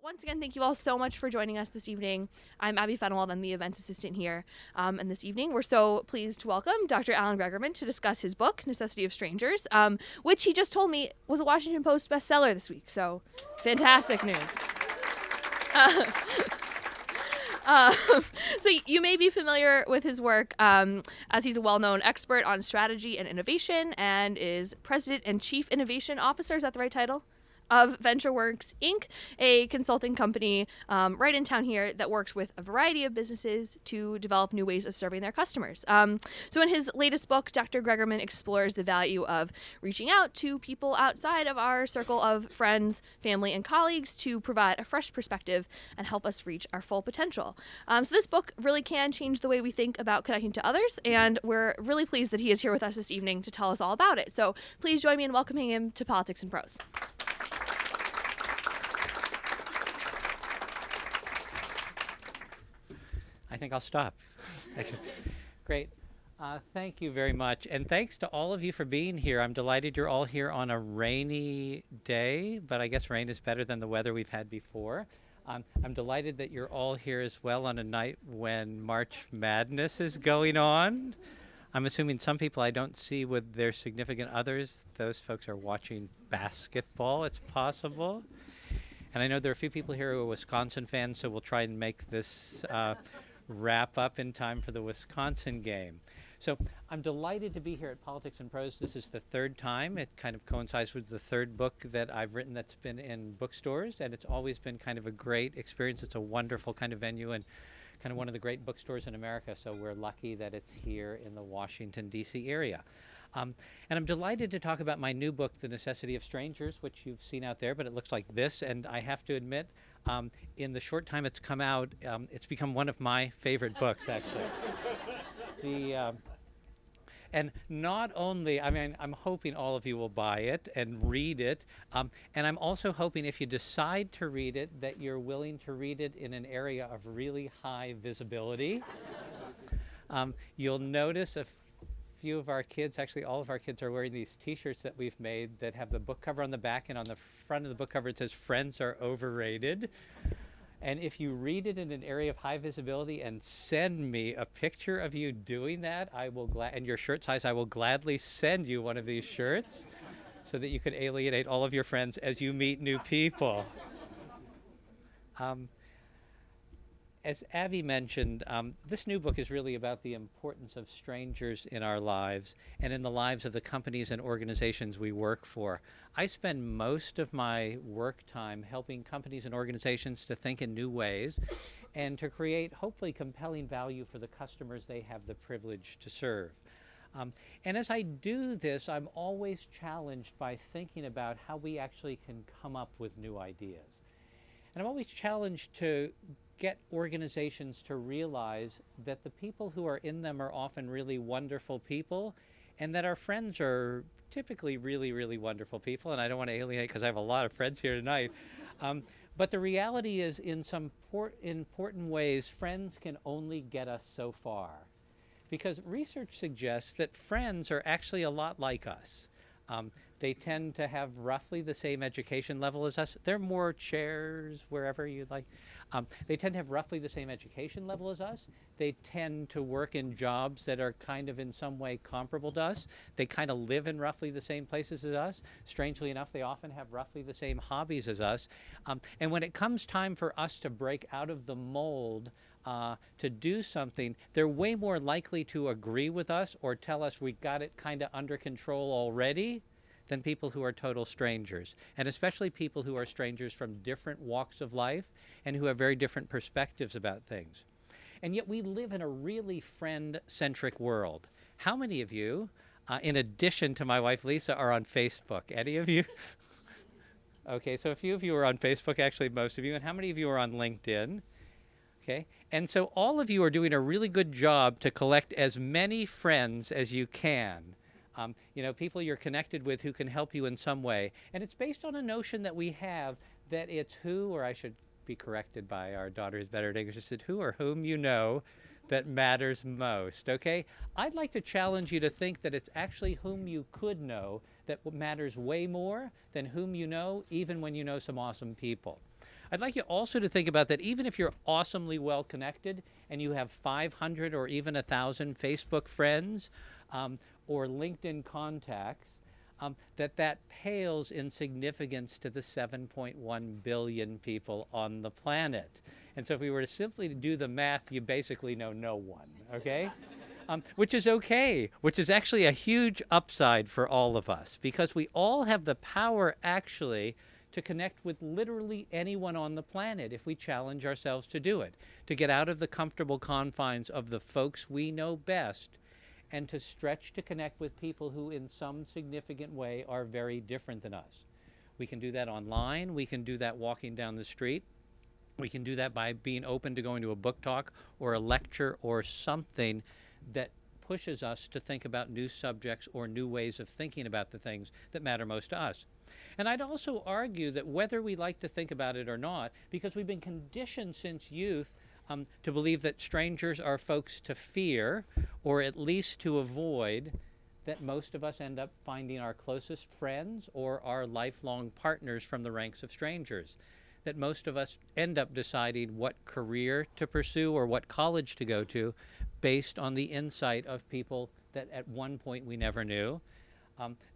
Once again, thank you all so much for joining us this evening. I'm Abby Fenwald. I'm the events assistant here. And this evening, we're so pleased to welcome Dr. Alan Gregerman to discuss his book, Necessity of Strangers, which he just told me was a Washington Post bestseller this week. So, fantastic news. So you may be familiar with his work as he's a well-known expert on strategy and innovation and is President and Chief Innovation Officer. Is that the right title? Of VentureWorks, Inc., a consulting company right in town here that works with a variety of businesses to develop new ways of serving their customers. So in his latest book, Dr. Gregerman explores the value of reaching out to people outside of our circle of friends, family, and colleagues to provide a fresh perspective and help us reach our full potential. So this book really can change the way we think about connecting to others, and we're really pleased that he is here with us this evening to tell us all about it. So please join me in welcoming him to Politics and Prose. I think I'll stop. Great. Thank you very much. And thanks to all of you for being here. I'm delighted you're all here on a rainy day, but I guess rain is better than the weather we've had before. I'm delighted that you're all here as well on a night when March Madness is going on. I'm assuming some people I don't see with their significant others. Those folks are watching basketball, it's possible. And I know there are a few people here who are Wisconsin fans, so we'll try and make this wrap up in time for the Wisconsin game. So I'm delighted to be here at Politics and Prose. This is the third time. It kind of coincides with the third book that I've written that's been in bookstores, and it's always been kind of a great experience. It's a wonderful kind of venue and kind of one of the great bookstores in America, so we're lucky that it's here in the Washington, D.C. area. And I'm delighted to talk about my new book, The Necessity of Strangers, which you've seen out there, but it looks like this, and I have to admit, in the short time it's come out, it's become one of my favorite books, actually. And not only, I mean, I'm hoping all of you will buy it and read it, and I'm also hoping if you decide to read it, that you're willing to read it in an area of really high visibility. You'll notice a few of our kids, actually all of our kids, are wearing these t-shirts that we've made that have the book cover on the back, and on the front of the book cover it says "Friends are overrated." And if you read it in an area of high visibility and send me a picture of you doing that, I will and your shirt size, I will gladly send you one of these shirts so that you can alienate all of your friends as you meet new people. As Abby mentioned, this new book is really about the importance of strangers in our lives and in the lives of the companies and organizations we work for. I spend most of my work time helping companies and organizations to think in new ways and to create, hopefully, compelling value for the customers they have the privilege to serve. And as I do this, I'm always challenged by thinking about how we actually can come up with new ideas. And I'm always challenged to get organizations to realize that the people who are in them are often really wonderful people, and that our friends are typically really, really wonderful people. And I don't want to alienate because I have a lot of friends here tonight. But the reality is, in some important ways, friends can only get us so far. Because research suggests that friends are actually a lot like us. They tend to have roughly the same education level as us. There are more chairs wherever you'd like. They tend to have roughly the same education level as us. They tend to work in jobs that are kind of in some way comparable to us. They kind of live in roughly the same places as us. Strangely enough, they often have roughly the same hobbies as us. And when it comes time for us to break out of the mold to do something, they're way more likely to agree with us or tell us we got it kind of under control already than people who are total strangers, and especially people who are strangers from different walks of life and who have very different perspectives about things. And yet we live in a really friend-centric world. How many of you, in addition to my wife Lisa, are on Facebook? Any of you? Okay, so a few of you are on Facebook, actually most of you, and how many of you are on LinkedIn? Okay, and so all of you are doing a really good job to collect as many friends as you can. You know, people you're connected with who can help you in some way. And it's based on a notion that we have that it's who, or I should be corrected by our daughter who's better at English, she said who or whom you know that matters most, okay? I'd like to challenge you to think that it's actually whom you could know that matters way more than whom you know, even when you know some awesome people. I'd like you also to think about that even if you're awesomely well connected and you have 500 or even 1,000 Facebook friends or LinkedIn contacts, that pales in significance to the 7.1 billion people on the planet. And so if we were to simply do the math, you basically know no one, okay? Which is okay, which is actually a huge upside for all of us, because we all have the power actually to connect with literally anyone on the planet if we challenge ourselves to do it, to get out of the comfortable confines of the folks we know best and to stretch to connect with people who in some significant way are very different than us. We can do that online, we can do that walking down the street, we can do that by being open to going to a book talk or a lecture or something that pushes us to think about new subjects or new ways of thinking about the things that matter most to us. And I'd also argue that whether we like to think about it or not, because we've been conditioned since youth to believe that strangers are folks to fear, or at least to avoid, that most of us end up finding our closest friends or our lifelong partners from the ranks of strangers. That most of us end up deciding what career to pursue or what college to go to based on the insight of people that at one point we never knew.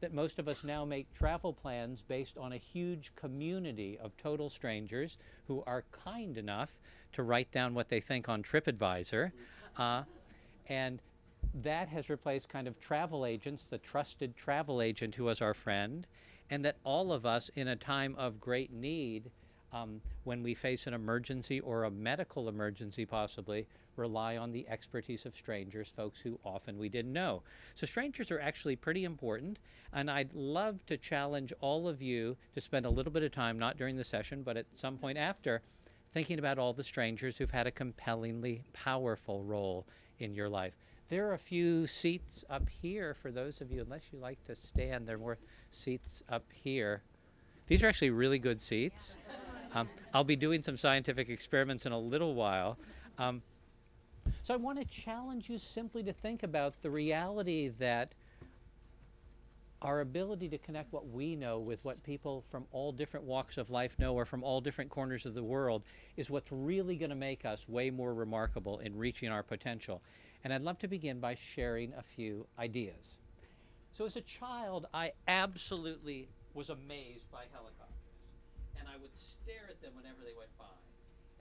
That most of us now make travel plans based on a huge community of total strangers who are kind enough to write down what they think on TripAdvisor. And that has replaced kind of travel agents, the trusted travel agent who was our friend, and that all of us in a time of great need, when we face an emergency or a medical emergency possibly, rely on the expertise of strangers, folks who often we didn't know. So strangers are actually pretty important, and I'd love to challenge all of you to spend a little bit of time, not during the session, but at some point after, thinking about all the strangers who've had a compellingly powerful role in your life. There are a few seats up here for those of you, unless you like to stand, there are more seats up here. These are actually really good seats. I'll be doing some scientific experiments in a little while. So I want to challenge you simply to think about the reality that our ability to connect what we know with what people from all different walks of life know or from all different corners of the world is what's really going to make us way more remarkable in reaching our potential. And I'd love to begin by sharing a few ideas. So as a child, I absolutely was amazed by helicopters, and I would stare at them whenever they went by.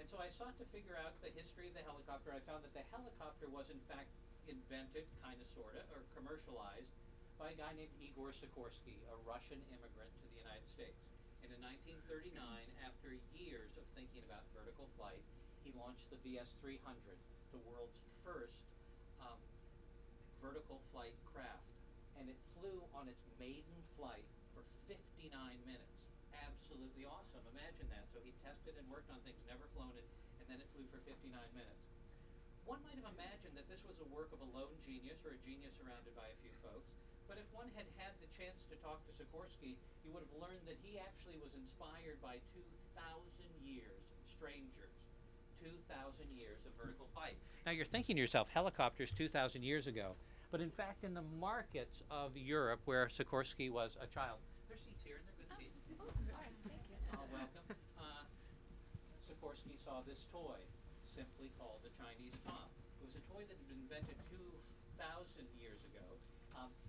And so I sought to figure out the history of the helicopter. I found that the helicopter was in fact invented, kind of, sort of, or commercialized by a guy named Igor Sikorsky, a Russian immigrant to the United States. And in 1939, after years of thinking about vertical flight, he launched the VS-300, the world's first vertical flight craft. And it flew on its maiden flight for 59 minutes. Absolutely awesome. Imagine that. So he tested and worked on things, never flown it, and then it flew for 59 minutes. One might have imagined that this was a work of a lone genius or a genius surrounded by a few folks. But if one had had the chance to talk to Sikorsky, you would have learned that he actually was inspired by 2,000 years of strangers. 2,000 years of vertical flight. Now you're thinking to yourself, helicopters 2,000 years ago. But in fact, in the markets of Europe, where Sikorsky was a child, there's seats here, and they're good seats. Oh, sorry. Thank you. Welcome. Sikorsky saw this toy, simply called the Chinese top. It was a toy that had been invented 2,000 years ago.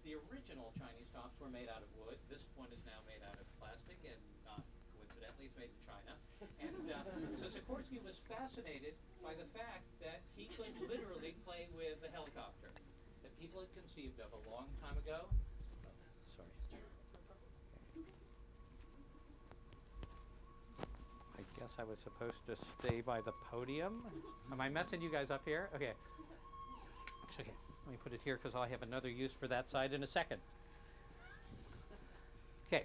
The original Chinese tops were made out of wood. This one is now made out of plastic, and not coincidentally, it's made in China. And so Sikorsky was fascinated by the fact that he could literally play with a helicopter that people had conceived of a long time ago. Sorry. I guess I was supposed to stay by the podium. Am I messing you guys up here? Okay. Okay, let me put it here because I'll have another use for that side in a second. Okay,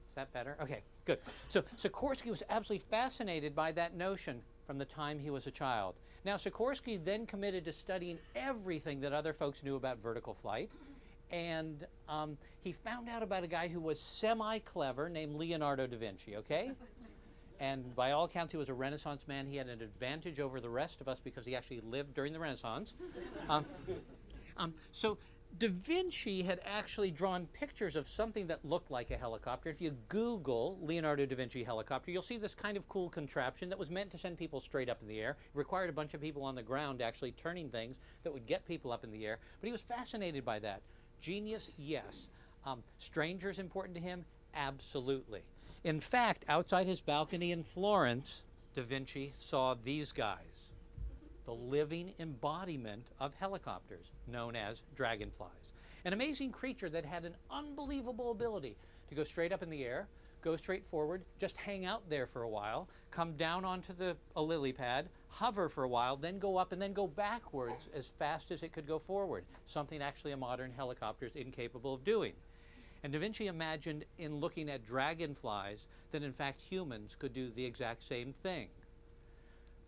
is that better? Okay, good. So Sikorsky was absolutely fascinated by that notion from the time he was a child. Now, Sikorsky then committed to studying everything that other folks knew about vertical flight, and he found out about a guy who was semi-clever named Leonardo da Vinci, okay? And by all accounts, he was a Renaissance man. He had an advantage over the rest of us because he actually lived during the Renaissance. So Da Vinci had actually drawn pictures of something that looked like a helicopter. If you Google Leonardo da Vinci helicopter, you'll see this kind of cool contraption that was meant to send people straight up in the air. It required a bunch of people on the ground actually turning things that would get people up in the air. But he was fascinated by that. Genius, yes. Strangers important to him? Absolutely. In fact, outside his balcony in Florence, Da Vinci saw these guys, the living embodiment of helicopters, known as dragonflies. An amazing creature that had an unbelievable ability to go straight up in the air, go straight forward, just hang out there for a while, come down onto a lily pad, hover for a while, then go up and then go backwards as fast as it could go forward, something actually a modern helicopter is incapable of doing. And Da Vinci imagined in looking at dragonflies that in fact humans could do the exact same thing.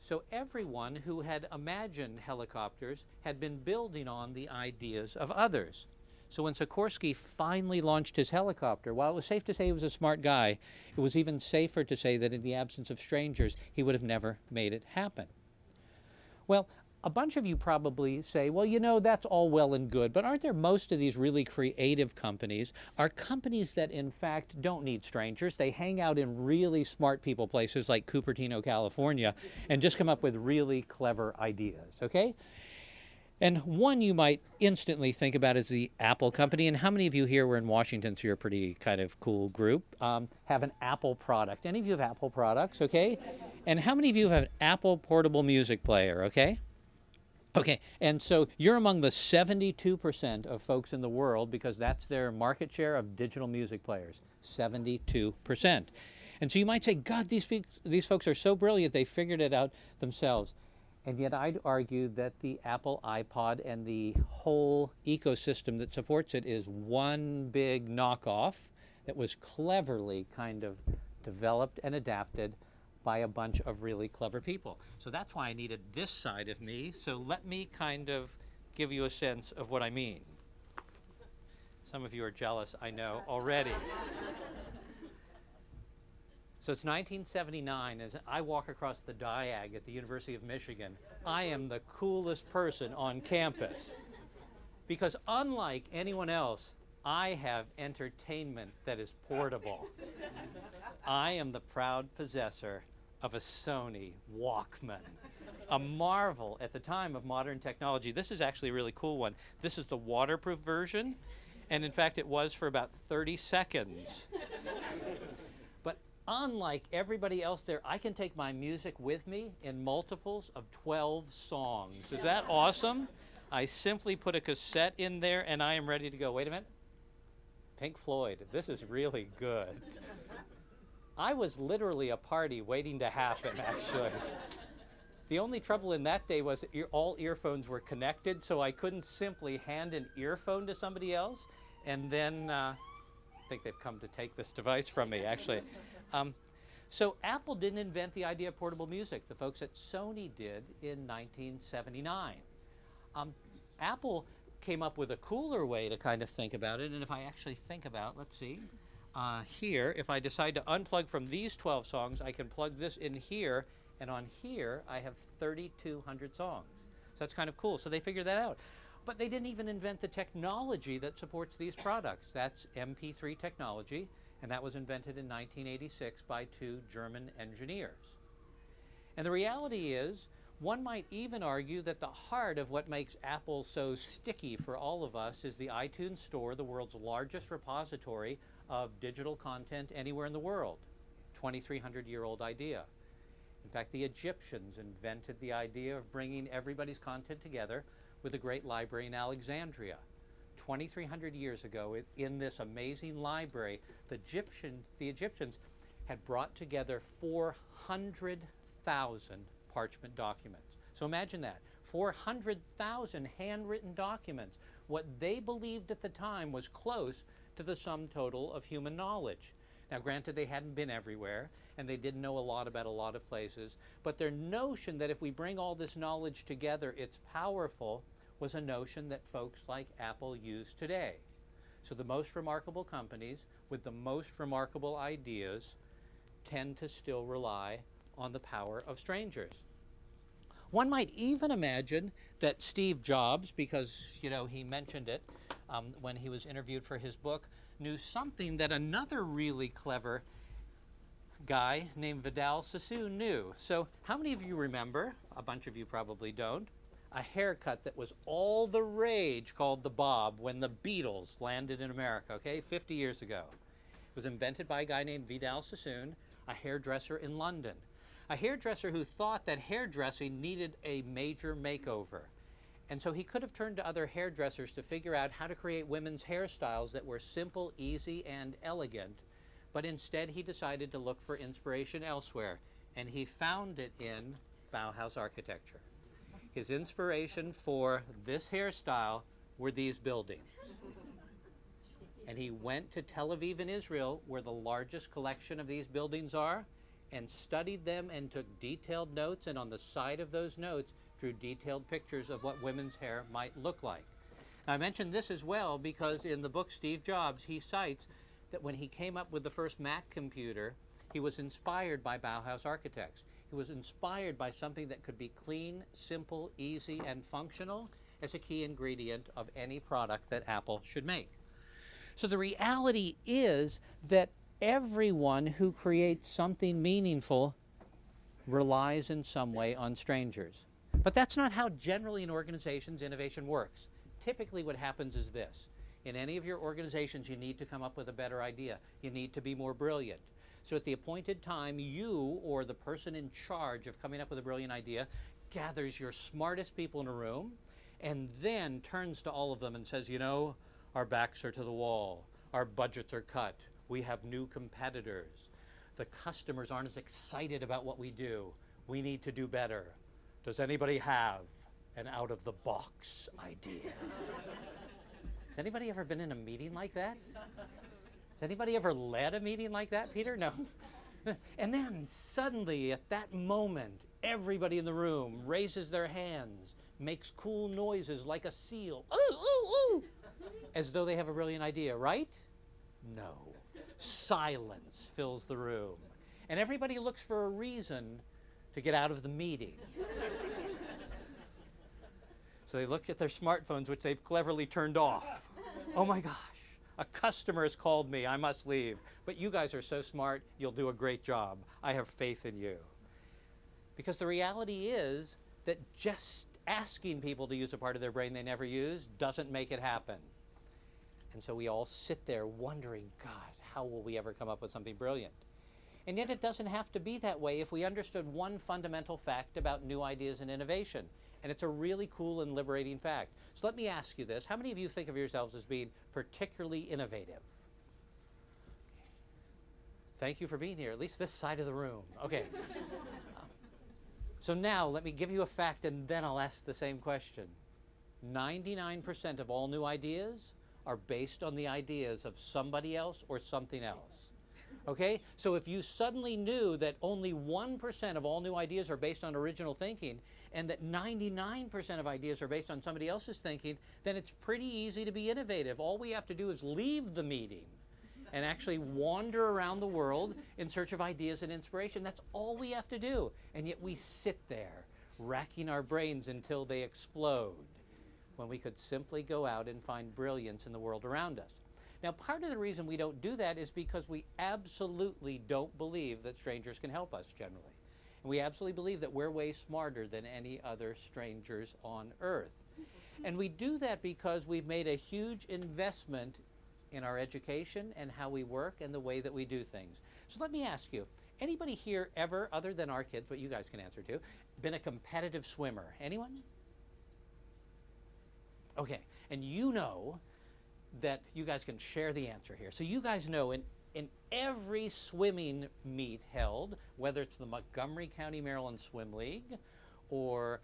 So everyone who had imagined helicopters had been building on the ideas of others. So when Sikorsky finally launched his helicopter, while it was safe to say he was a smart guy, it was even safer to say that in the absence of strangers, he would have never made it happen. Well, a bunch of you probably say, well, you know, that's all well and good, but aren't there most of these really creative companies are companies that in fact don't need strangers? They hang out in really smart people places like Cupertino, California, and just come up with really clever ideas, okay? And one you might instantly think about is the Apple company. And how many of you here were in Washington, so you're a pretty kind of cool group, have an Apple product? Any of you have Apple products, okay? And how many of you have an Apple portable music player, okay? Okay, and so you're among the 72% of folks in the world because that's their market share of digital music players, 72%. And so you might say, God, these folks are so brilliant, they figured it out themselves. And yet I'd argue that the Apple iPod and the whole ecosystem that supports it is one big knockoff that was cleverly kind of developed and adapted by a bunch of really clever people. So that's why I needed this side of me. So let me kind of give you a sense of what I mean. Some of you are jealous, I know, already. So it's 1979 as I walk across the Diag at the University of Michigan. I am the coolest person on campus because unlike anyone else, I have entertainment that is portable. I am the proud possessor of a Sony Walkman, a marvel at the time of modern technology. This is actually a really cool one. This is the waterproof version, and in fact it was for about 30 seconds. But unlike everybody else there, I can take my music with me in multiples of 12 songs. Is that awesome? I simply put a cassette in there and I am ready to go. Wait a minute. Pink Floyd, this is really good. I was literally a party waiting to happen, actually. The only trouble in that day was all earphones were connected, so I couldn't simply hand an earphone to somebody else, and then I think they've come to take this device from me, actually. So Apple didn't invent the idea of portable music. The folks at Sony did in 1979. Apple came up with a cooler way to kind of think about it, and if I actually think about, let's see, here, if I decide to unplug from these 12 songs, I can plug this in here, and on here I have 3,200 songs. So that's kind of cool. So they figured that out. But they didn't even invent the technology that supports these products. That's MP3 technology, and that was invented in 1986 by 2 German engineers. And the reality is, one might even argue that the heart of what makes Apple so sticky for all of us is the iTunes Store, the world's largest repository of digital content anywhere in the world. 2,300-year-old idea. In fact, the Egyptians invented the idea of bringing everybody's content together with a great library in Alexandria. 2,300 years ago, in this amazing library, the Egyptians had brought together 400,000 parchment documents. So imagine that, 400,000 handwritten documents. What they believed at the time was close to the sum total of human knowledge. Now granted, they hadn't been everywhere, and they didn't know a lot about a lot of places, but their notion that if we bring all this knowledge together, it's powerful, was a notion that folks like Apple use today. So the most remarkable companies with the most remarkable ideas tend to still rely on the power of strangers. One might even imagine that Steve Jobs, because he mentioned it, when he was interviewed for his book, knew something that another really clever guy named Vidal Sassoon knew. So how many of you remember, a bunch of you probably don't, a haircut that was all the rage called the bob when the Beatles landed in America, okay, 50 years ago. It was invented by a guy named Vidal Sassoon, a hairdresser in London. A hairdresser who thought that hairdressing needed a major makeover. And so he could have turned to other hairdressers to figure out how to create women's hairstyles that were simple, easy, and elegant. But instead he decided to look for inspiration elsewhere. And he found it in Bauhaus architecture. His inspiration for this hairstyle were these buildings. And he went to Tel Aviv in Israel, where the largest collection of these buildings are, and studied them and took detailed notes, and on the side of those notes drew detailed pictures of what women's hair might look like. Now, I mentioned this as well because in the book Steve Jobs, he cites that when he came up with the first Mac computer, he was inspired by Bauhaus architects. He was inspired by something that could be clean, simple, easy, and functional as a key ingredient of any product that Apple should make. So the reality is that everyone who creates something meaningful relies in some way on strangers. But that's not how generally in organizations innovation works. Typically what happens is this. In any of your organizations, you need to come up with a better idea. You need to be more brilliant. So at the appointed time, you or the person in charge of coming up with a brilliant idea gathers your smartest people in a room and then turns to all of them and says, you know, our backs are to the wall. Our budgets are cut. We have new competitors. The customers aren't as excited about what we do. We need to do better. Does anybody have an out-of-the-box idea? Has anybody ever been in a meeting like that? Has anybody ever led a meeting like that, Peter? No. And then suddenly, at that moment, everybody in the room raises their hands, makes cool noises like a seal, ooh, ooh, ooh, as though they have a brilliant idea, right? No. Silence fills the room. And everybody looks for a reason to get out of the meeting. So they look at their smartphones, which they've cleverly turned off. Oh my gosh, a customer has called me, I must leave. But you guys are so smart, you'll do a great job. I have faith in you. Because the reality is that just asking people to use a part of their brain they never use doesn't make it happen. And so we all sit there wondering, God, how will we ever come up with something brilliant? And yet it doesn't have to be that way if we understood one fundamental fact about new ideas and innovation. And it's a really cool and liberating fact. So let me ask you this. How many of you think of yourselves as being particularly innovative? Thank you for being here, at least this side of the room. Okay. So now let me give you a fact and then I'll ask the same question. 99% of all new ideas are based on the ideas of somebody else or something else. Okay? So if you suddenly knew that only 1% of all new ideas are based on original thinking and that 99% of ideas are based on somebody else's thinking, then it's pretty easy to be innovative. All we have to do is leave the meeting and actually wander around the world in search of ideas and inspiration. That's all we have to do. And yet we sit there racking our brains until they explode, when we could simply go out and find brilliance in the world around us. Now, part of the reason we don't do that is because we absolutely don't believe that strangers can help us generally. And we absolutely believe that we're way smarter than any other strangers on Earth. And we do that because we've made a huge investment in our education and how we work and the way that we do things. So let me ask you, anybody here ever, other than our kids, but you guys can answer too, been a competitive swimmer? Anyone? Okay, and you know that you guys can share the answer here. So you guys know in every swimming meet held, whether it's the Montgomery County, Maryland Swim League, or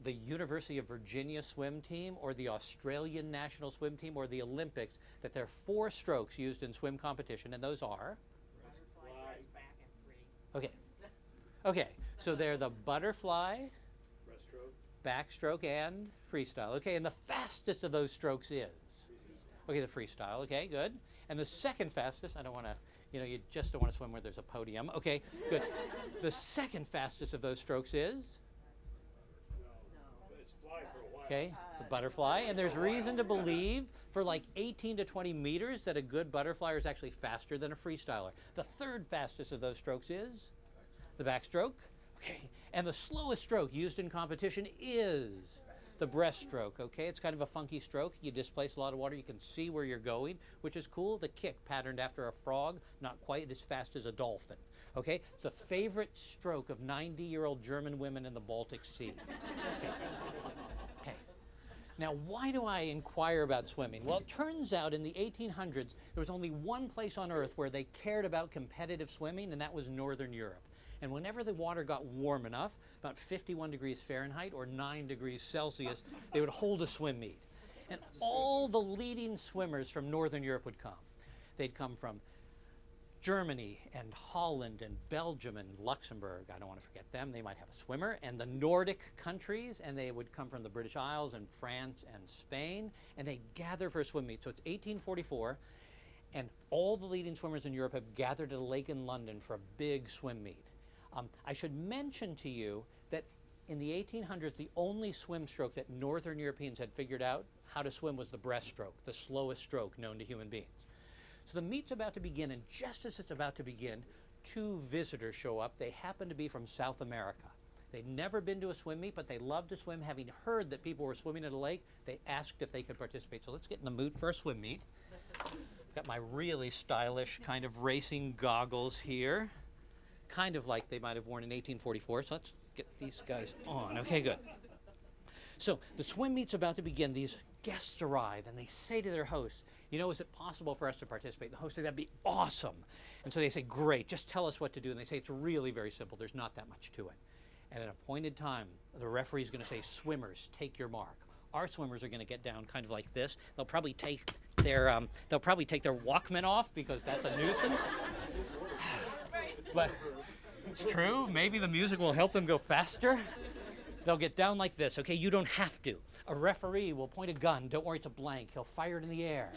the University of Virginia swim team, or the Australian national swim team, or the Olympics, that there are 4 strokes used in swim competition, and those are? Butterfly, back, and free. Okay. Okay, so they're the butterfly, Breaststroke. backstroke, and freestyle. Okay, and the fastest of those strokes is? Okay, the freestyle. Okay, good. And the second fastest, I don't want to, you just don't want to swim where there's a podium. Okay, good. The second fastest of those strokes is? No, but it's fly for a while. Okay, the butterfly. And there's reason to believe for like 18 to 20 meters that a good butterfly is actually faster than a freestyler. The third fastest of those strokes is the backstroke. Okay, and the slowest stroke used in competition is the breaststroke. Okay, it's kind of a funky stroke. You displace a lot of water. You can see where you're going, which is cool. The kick patterned after a frog, not quite as fast as a dolphin. Okay, it's a favorite stroke of 90-year-old German women in the Baltic Sea. Okay. Now, why do I inquire about swimming? Well, it turns out in the 1800s, there was only one place on Earth where they cared about competitive swimming, and that was Northern Europe. And whenever the water got warm enough, about 51 degrees Fahrenheit or 9 degrees Celsius, they would hold a swim meet. And all the leading swimmers from Northern Europe would come. They'd come from Germany and Holland and Belgium and Luxembourg. I don't want to forget them. They might have a swimmer. And the Nordic countries, and they would come from the British Isles and France and Spain, and they gather for a swim meet. So it's 1844, and all the leading swimmers in Europe have gathered at a lake in London for a big swim meet. I should mention to you that in the 1800s, the only swim stroke that Northern Europeans had figured out how to swim was the breaststroke, the slowest stroke known to human beings. So the meet's about to begin, and just as it's about to begin, two visitors show up. They happen to be from South America. They'd never been to a swim meet, but they loved to swim. Having heard that people were swimming at a lake, they asked if they could participate. So let's get in the mood for a swim meet. I've got my really stylish kind of racing goggles here, kind of like they might have worn in 1844. So let's get these guys on. Okay, good. So the swim meet's about to begin. These guests arrive, and they say to their hosts, you know, is it possible for us to participate? The host said, that'd be awesome. And so they say, great, just tell us what to do. And they say, it's really very simple. There's not that much to it. At an appointed time, the referee's going to say, swimmers, take your mark. Our swimmers are going to get down kind of like this. They'll probably take their Walkman off because that's a nuisance. But it's true. Maybe the music will help them go faster. They'll get down like this. Okay, you don't have to. A referee will point a gun. Don't worry, it's a blank. He'll fire it in the air.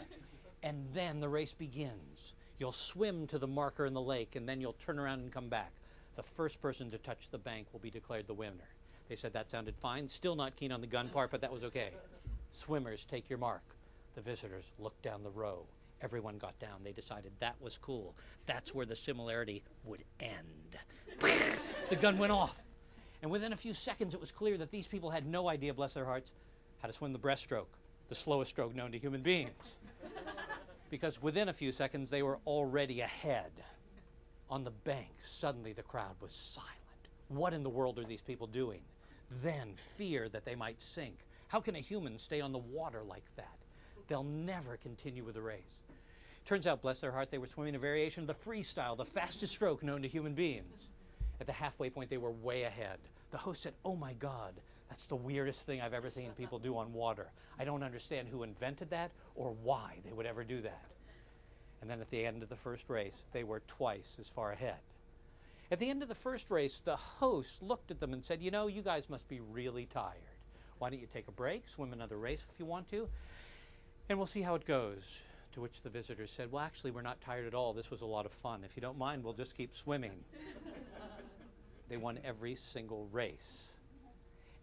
And then the race begins. You'll swim to the marker in the lake, and then you'll turn around and come back. The first person to touch the bank will be declared the winner. They said that sounded fine. Still not keen on the gun part, but that was okay. Swimmers, take your mark. The visitors looked down the row. Everyone got down. They decided that was cool. That's where the similarity would end. The gun went off. And within a few seconds, it was clear that these people had no idea, bless their hearts, how to swim the breaststroke, the slowest stroke known to human beings. Because within a few seconds, they were already ahead. On the bank, suddenly the crowd was silent. What in the world are these people doing? Then fear that they might sink. How can a human stay on the water like that? They'll never continue with the race. Turns out, bless their heart, they were swimming a variation of the freestyle, the fastest stroke known to human beings. At the halfway point, they were way ahead. The host said, oh my God, that's the weirdest thing I've ever seen people do on water. I don't understand who invented that or why they would ever do that. And then at the end of the first race, they were twice as far ahead. At the end of the first race, the host looked at them and said, you know, you guys must be really tired. Why don't you take a break, swim another race if you want to, and we'll see how it goes. To which the visitors said, well, actually, we're not tired at all. This was a lot of fun. If you don't mind, we'll just keep swimming. They won every single race.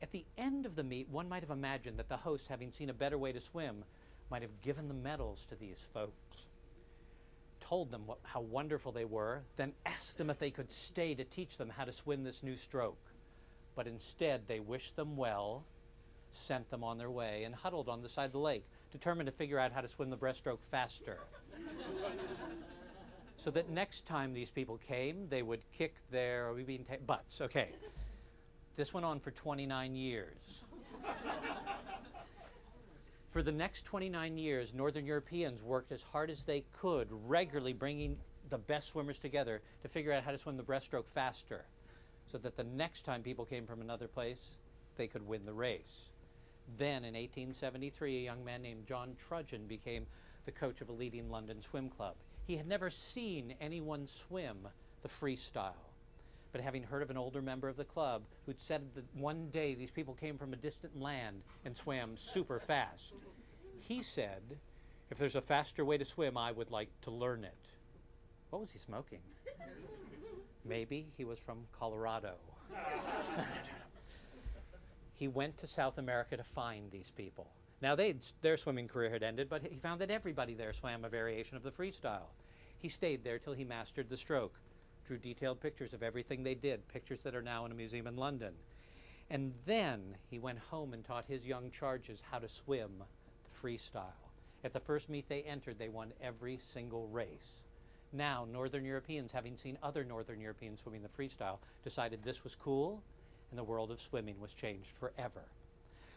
At the end of the meet, one might have imagined that the host, having seen a better way to swim, might have given the medals to these folks, told them how wonderful they were, then asked them if they could stay to teach them how to swim this new stroke. But instead, they wished them well, sent them on their way, and huddled on the side of the lake, determined to figure out how to swim the breaststroke faster. So that next time these people came, they would kick their butts. Okay. This went on for 29 years. For the next 29 years, Northern Europeans worked as hard as they could, regularly bringing the best swimmers together to figure out how to swim the breaststroke faster, so that the next time people came from another place, they could win the race. Then in 1873, a young man named John Trudgeon became the coach of a leading London swim club. He had never seen anyone swim the freestyle, but having heard of an older member of the club who'd said that one day these people came from a distant land and swam super fast, he said, if there's a faster way to swim, I would like to learn it. What was he smoking? Maybe he was from Colorado. he went to South America to find these people. Now, their swimming career had ended, but he found that everybody there swam a variation of the freestyle. He stayed there till he mastered the stroke, drew detailed pictures of everything they did, pictures that are now in a museum in London. And then he went home and taught his young charges how to swim the freestyle. At the first meet they entered, they won every single race. Now, Northern Europeans, having seen other Northern Europeans swimming the freestyle, decided this was cool, and the world of swimming was changed forever.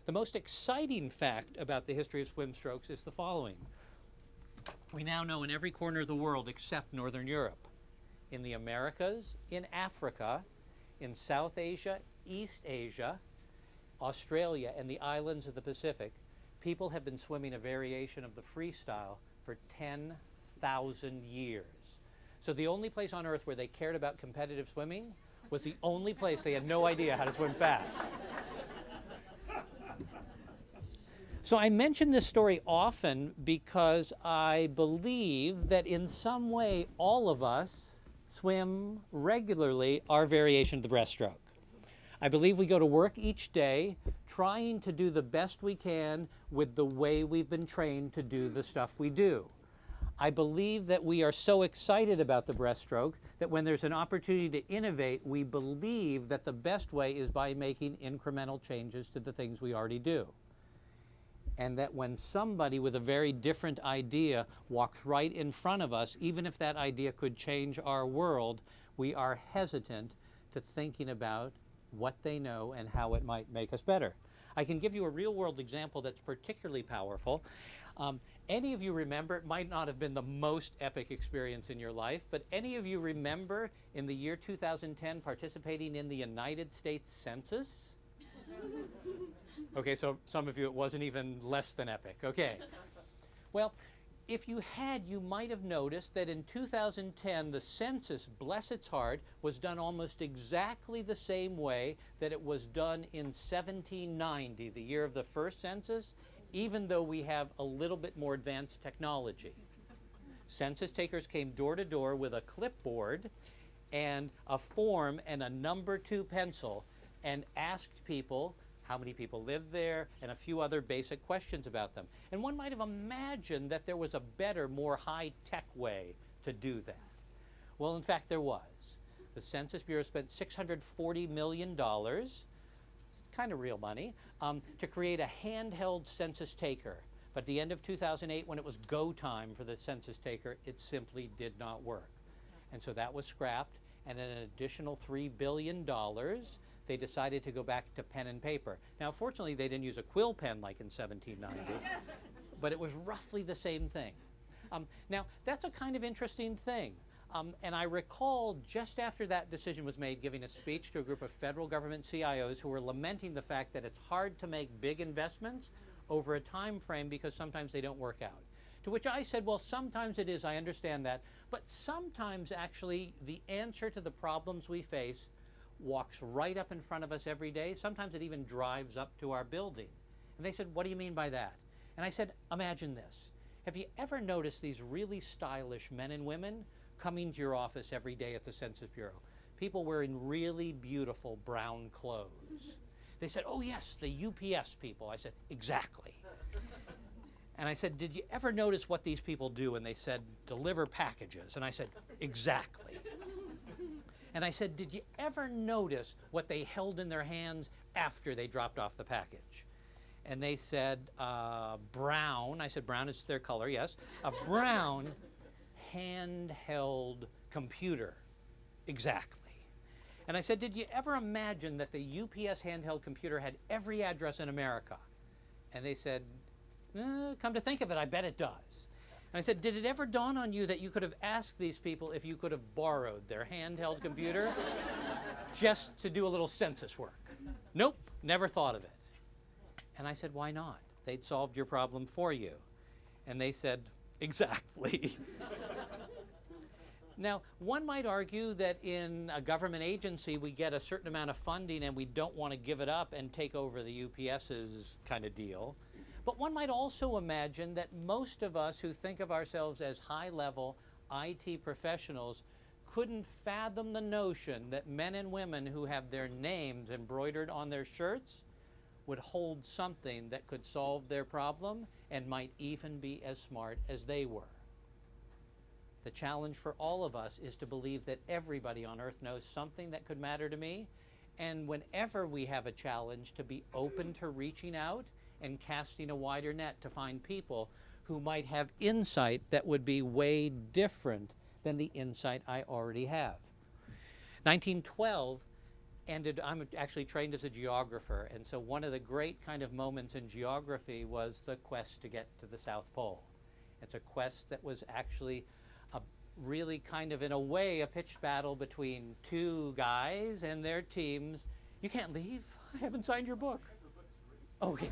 The most exciting fact about the history of swim strokes is the following. We now know in every corner of the world except Northern Europe, in the Americas, in Africa, in South Asia, East Asia, Australia, and the islands of the Pacific, people have been swimming a variation of the freestyle for 10,000 years. So the only place on earth where they cared about competitive swimming was the only place they had no idea how to swim fast. So I mention this story often because I believe that in some way all of us swim regularly our variation of the breaststroke. I believe we go to work each day trying to do the best we can with the way we've been trained to do the stuff we do. I believe that we are so excited about the breaststroke that when there's an opportunity to innovate, we believe that the best way is by making incremental changes to the things we already do. And that when somebody with a very different idea walks right in front of us, even if that idea could change our world, we are hesitant to thinking about what they know and how it might make us better. I can give you a real-world example that's particularly powerful. Any of you remember, it might not have been the most epic experience in your life, but any of you remember in the year 2010 participating in the United States Census? Okay, so some of you it wasn't even less than epic. Okay. Well, if you had, you might have noticed that in 2010, the census, bless its heart, was done almost exactly the same way that it was done in 1790, the year of the first census, even though we have a little bit more advanced technology. Census takers came door to door with a clipboard and a form and a number 2 pencil and asked people how many people lived there, and a few other basic questions about them. And one might have imagined that there was a better, more high-tech way to do that. Well, in fact, there was. The Census Bureau spent $640 million, it's kind of real money, to create a handheld census taker. But at the end of 2008, when it was go time for the census taker, it simply did not work. And so that was scrapped, and an additional $3 billion they decided to go back to pen and paper. Now, fortunately, they didn't use a quill pen like in 1790, but it was roughly the same thing. Now, that's a kind of interesting thing. And I recall just after that decision was made, giving a speech to a group of federal government CIOs who were lamenting the fact that it's hard to make big investments over a time frame because sometimes they don't work out. To which I said, well, sometimes it is, I understand that, but sometimes actually the answer to the problems we face walks right up in front of us every day. Sometimes it even drives up to our building. And they said, what do you mean by that? And I said, imagine this. Have you ever noticed these really stylish men and women coming to your office every day at the Census Bureau? People wearing really beautiful brown clothes. They said, oh yes, the UPS people. I said, exactly. And I said, did you ever notice what these people do? And they said, deliver packages. And I said, exactly. And I said, did you ever notice what they held in their hands after they dropped off the package? And they said, brown. I said, brown is their color, yes. A brown handheld computer. Exactly. And I said, did you ever imagine that the UPS handheld computer had every address in America? And they said, come to think of it, I bet it does. And I said, did it ever dawn on you that you could have asked these people if you could have borrowed their handheld computer just to do a little census work? Nope, never thought of it. And I said, why not? They'd solved your problem for you. And they said, exactly. Now, one might argue that in a government agency, we get a certain amount of funding and we don't want to give it up and take over the UPS's kind of deal. But one might also imagine that most of us who think of ourselves as high-level IT professionals couldn't fathom the notion that men and women who have their names embroidered on their shirts would hold something that could solve their problem and might even be as smart as they were. The challenge for all of us is to believe that everybody on earth knows something that could matter to me, and whenever we have a challenge, to be open to reaching out and casting a wider net to find people who might have insight that would be way different than the insight I already have. 1912 ended, I'm actually trained as a geographer, and so one of the great kind of moments in geography was the quest to get to the South Pole. It's a quest that was actually a really kind of, in a way, a pitched battle between two guys and their teams. You can't leave? I haven't signed your book. Okay,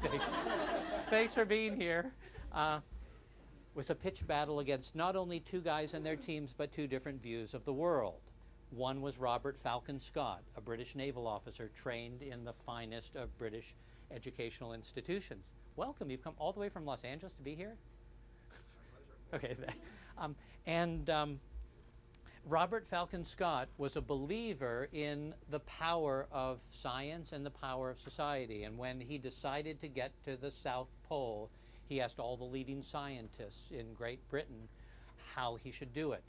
thanks for being here. Was a pitched battle against not only two guys and their teams, but two different views of the world. One was Robert Falcon Scott, a British naval officer trained in the finest of British educational institutions. Welcome, you've come all the way from Los Angeles to be here? Okay, Robert Falcon Scott was a believer in the power of science and the power of society, and when he decided to get to the South Pole, he asked all the leading scientists in Great Britain how he should do it.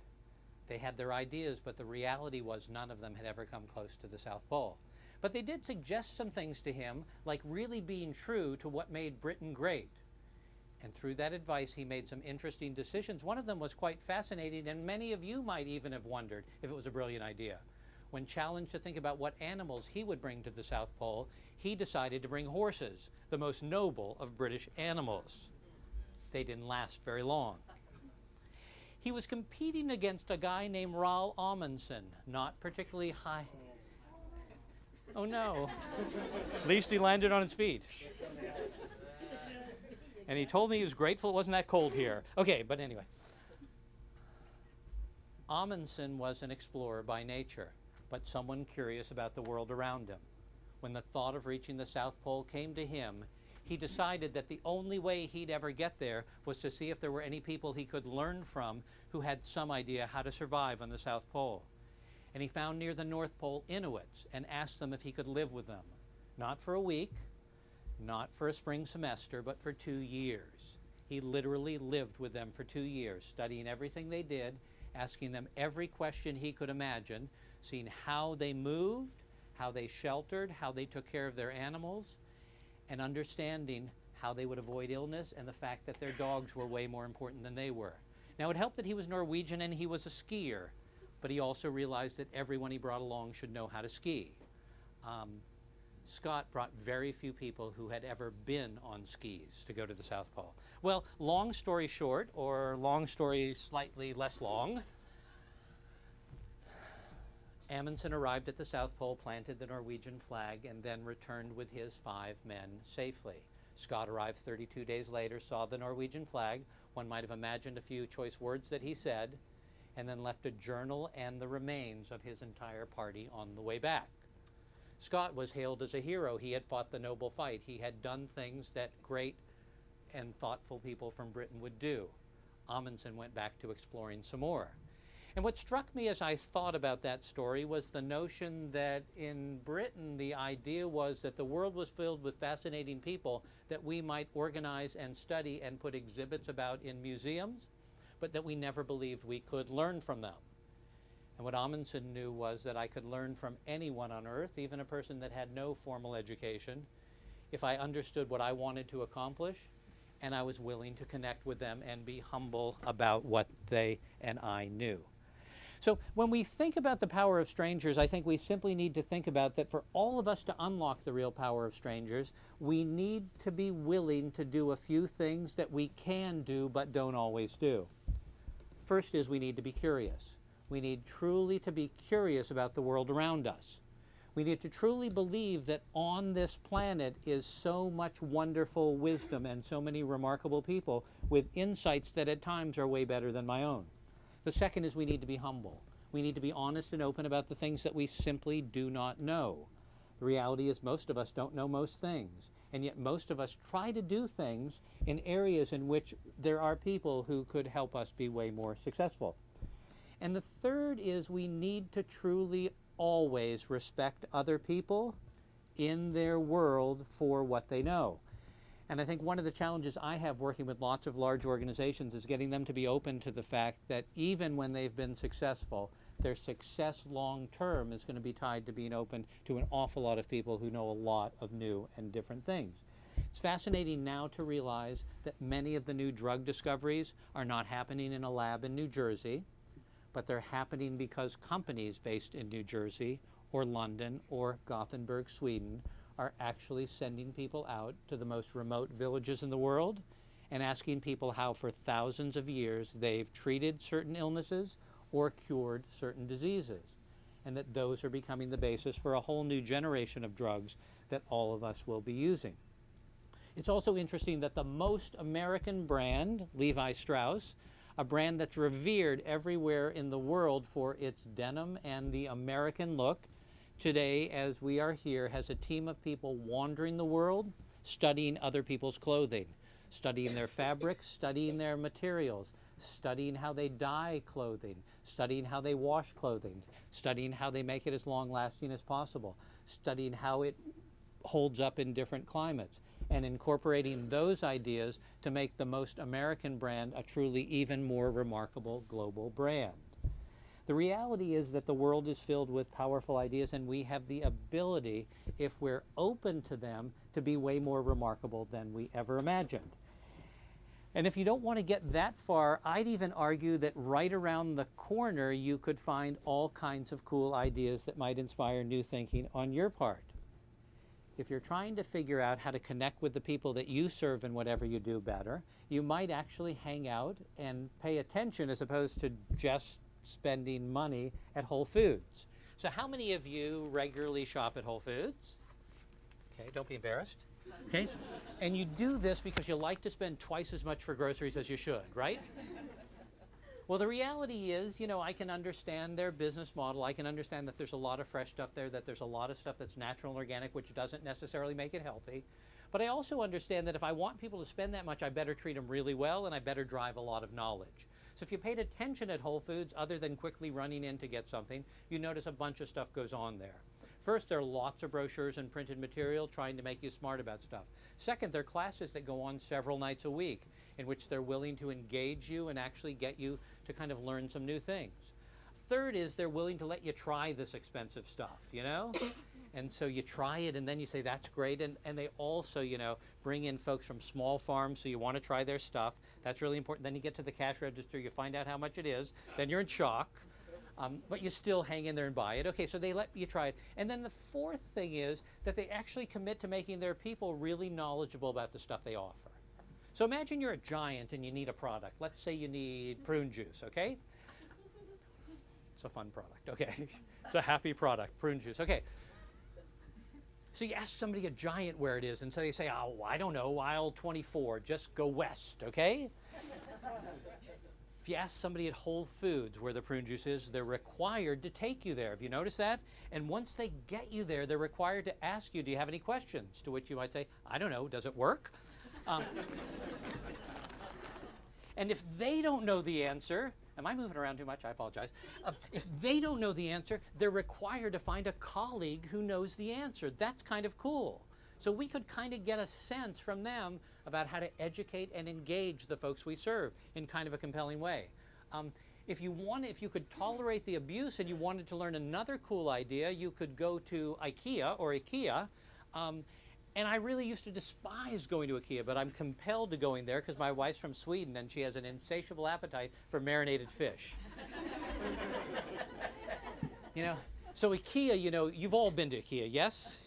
They had their ideas, but the reality was none of them had ever come close to the South Pole. But they did suggest some things to him, like really being true to what made Britain great. And through that advice, he made some interesting decisions. One of them was quite fascinating, and many of you might even have wondered if it was a brilliant idea. When challenged to think about what animals he would bring to the South Pole, he decided to bring horses, the most noble of British animals. They didn't last very long. He was competing against a guy named Roald Amundsen, not particularly high. Oh no. At least he landed on his feet. And he told me he was grateful it wasn't that cold here. Okay, but anyway. Amundsen was an explorer by nature, but someone curious about the world around him. When the thought of reaching the South Pole came to him, he decided that the only way he'd ever get there was to see if there were any people he could learn from who had some idea how to survive on the South Pole. And he found near the North Pole Inuits and asked them if he could live with them. Not for a week, not for a spring semester, but for 2 years. He literally lived with them for 2 years, studying everything they did, asking them every question he could imagine, seeing how they moved, how they sheltered, how they took care of their animals, and understanding how they would avoid illness and the fact that their dogs were way more important than they were. Now, it helped that he was Norwegian and he was a skier, but he also realized that everyone he brought along should know how to ski. Scott brought very few people who had ever been on skis to go to the South Pole. Well, long story short, or long story slightly less long, Amundsen arrived at the South Pole, planted the Norwegian flag, and then returned with his 5 men safely. Scott arrived 32 days later, saw the Norwegian flag. One might have imagined a few choice words that he said, and then left a journal and the remains of his entire party on the way back. Scott was hailed as a hero. He had fought the noble fight. He had done things that great and thoughtful people from Britain would do. Amundsen went back to exploring some more. And what struck me as I thought about that story was the notion that in Britain, the idea was that the world was filled with fascinating people that we might organize and study and put exhibits about in museums, but that we never believed we could learn from them. And what Amundsen knew was that I could learn from anyone on earth, even a person that had no formal education, if I understood what I wanted to accomplish, and I was willing to connect with them and be humble about what they and I knew. So when we think about the power of strangers, I think we simply need to think about that for all of us to unlock the real power of strangers, we need to be willing to do a few things that we can do but don't always do. First is we need to be curious. We need truly to be curious about the world around us. We need to truly believe that on this planet is so much wonderful wisdom and so many remarkable people with insights that at times are way better than my own. The second is we need to be humble. We need to be honest and open about the things that we simply do not know. The reality is most of us don't know most things, and yet most of us try to do things in areas in which there are people who could help us be way more successful. And the third is we need to truly always respect other people in their world for what they know. And I think one of the challenges I have working with lots of large organizations is getting them to be open to the fact that even when they've been successful, their success long term is going to be tied to being open to an awful lot of people who know a lot of new and different things. It's fascinating now to realize that many of the new drug discoveries are not happening in a lab in New Jersey, but they're happening because companies based in New Jersey or London or Gothenburg, Sweden, are actually sending people out to the most remote villages in the world and asking people how for thousands of years they've treated certain illnesses or cured certain diseases, and that those are becoming the basis for a whole new generation of drugs that all of us will be using. It's also interesting that the most American brand, Levi Strauss, a brand that's revered everywhere in the world for its denim and the American look, today, as we are here, has a team of people wandering the world, studying other people's clothing, studying their fabrics, studying their materials, studying how they dye clothing, studying how they wash clothing, studying how they make it as long-lasting as possible, studying how it holds up in different climates, and incorporating those ideas to make the most American brand a truly even more remarkable global brand. The reality is that the world is filled with powerful ideas, and we have the ability, if we're open to them, to be way more remarkable than we ever imagined. And if you don't want to get that far, I'd even argue that right around the corner you could find all kinds of cool ideas that might inspire new thinking on your part. If you're trying to figure out how to connect with the people that you serve in whatever you do better, you might actually hang out and pay attention as opposed to just spending money at Whole Foods. So how many of you regularly shop at Whole Foods? Okay, don't be embarrassed. Okay, and you do this because you like to spend twice as much for groceries as you should, right? Well, the reality is, you know, I can understand their business model. I can understand that there's a lot of fresh stuff there, that there's a lot of stuff that's natural and organic, which doesn't necessarily make it healthy. But I also understand that if I want people to spend that much, I better treat them really well, and I better drive a lot of knowledge. So if you paid attention at Whole Foods, other than quickly running in to get something, you notice a bunch of stuff goes on there. First, there are lots of brochures and printed material trying to make you smart about stuff. Second, there are classes that go on several nights a week in which they're willing to engage you and actually get you to kind of learn some new things. Third is they're willing to let you try this expensive stuff, you know? And so you try it and then you say, that's great. And they also, you know, bring in folks from small farms, so you want to try their stuff. That's really important. Then you get to the cash register, you find out how much it is, then you're in shock. But you still hang in there and buy it. Okay, so they let you try it. And then the fourth thing is that they actually commit to making their people really knowledgeable about the stuff they offer. So imagine you're a giant and you need a product. Let's say you need prune juice, okay? It's a fun product, okay? It's a happy product, prune juice, okay. So you ask somebody, a giant, where it is, and so they say, oh, I don't know, aisle 24, just go west, okay? If you ask somebody at Whole Foods where the prune juice is, they're required to take you there. Have you noticed that? And once they get you there, they're required to ask you, do you have any questions? To which you might say, I don't know, does it work? And if they don't know the answer, am I moving around too much? I apologize. If they don't know the answer, they're required to find a colleague who knows the answer. That's kind of cool. So we could kind of get a sense from them about how to educate and engage the folks we serve in kind of a compelling way. If you could tolerate the abuse and you wanted to learn another cool idea, you could go to IKEA or IKEA. And I really used to despise going to IKEA, but I'm compelled to going there because my wife's from Sweden and she has an insatiable appetite for marinated fish. You know, so IKEA, you know, you've all been to IKEA, yes?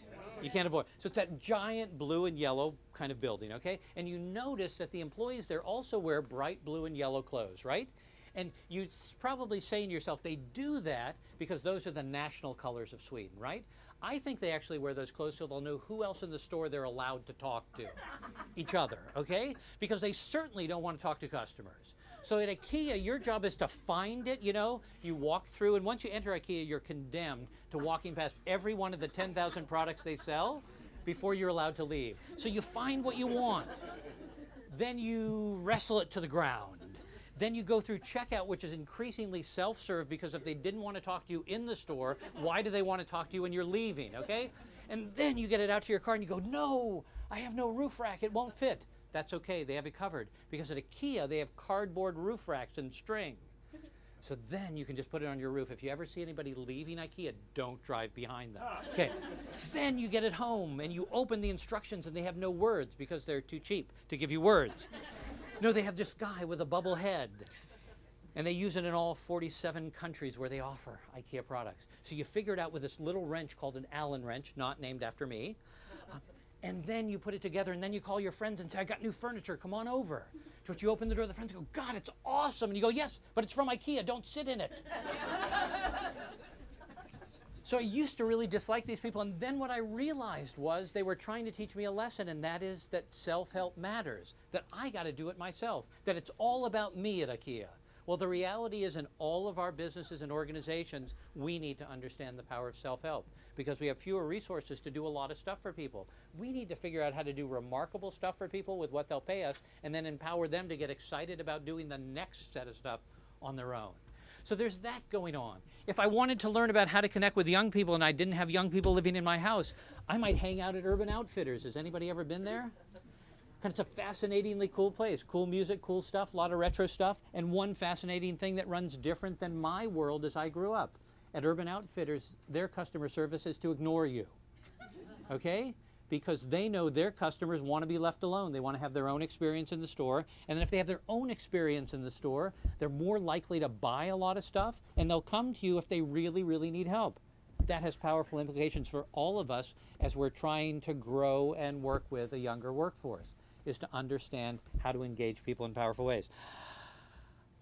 You can't avoid. So it's that giant blue and yellow kind of building, okay? And you notice that the employees there also wear bright blue and yellow clothes, right? And you're probably saying to yourself, they do that because those are the national colors of Sweden, right? I think they actually wear those clothes so they'll know who else in the store they're allowed to talk to. Each other, okay? Because they certainly don't want to talk to customers. So at IKEA, your job is to find it, you know? You walk through, and once you enter IKEA, you're condemned to walking past every one of the 10,000 products they sell before you're allowed to leave. So you find what you want. Then you wrestle it to the ground. Then you go through checkout, which is increasingly self-serve, because if they didn't want to talk to you in the store, why do they want to talk to you when you're leaving, okay? And then you get it out to your car and you go, no, I have no roof rack, it won't fit. That's okay, they have it covered. Because at IKEA, they have cardboard roof racks and string. So then you can just put it on your roof. If you ever see anybody leaving IKEA, don't drive behind them. Okay. Then you get it home and you open the instructions and they have no words because they're too cheap to give you words. No, they have this guy with a bubble head. And they use it in all 47 countries where they offer IKEA products. So you figure it out with this little wrench called an Allen wrench, not named after me. And then you put it together, and then you call your friends and say, I got new furniture, come on over. To which you open the door, the friends go, God, it's awesome. And you go, yes, but it's from IKEA, don't sit in it. So I used to really dislike these people, and then what I realized was they were trying to teach me a lesson, and that is that self-help matters, that I got to do it myself, that it's all about me at IKEA. Well, the reality is in all of our businesses and organizations, we need to understand the power of self-help because we have fewer resources to do a lot of stuff for people. We need to figure out how to do remarkable stuff for people with what they'll pay us and then empower them to get excited about doing the next set of stuff on their own. So there's that going on. If I wanted to learn about how to connect with young people and I didn't have young people living in my house, I might hang out at Urban Outfitters. Has anybody ever been there? It's a fascinatingly cool place. Cool music, cool stuff, a lot of retro stuff, and one fascinating thing that runs different than my world as I grew up. At Urban Outfitters, their customer service is to ignore you, okay? Because they know their customers want to be left alone. They want to have their own experience in the store, and then if they have their own experience in the store, they're more likely to buy a lot of stuff, and they'll come to you if they really, really need help. That has powerful implications for all of us as we're trying to grow and work with a younger workforce, is to understand how to engage people in powerful ways.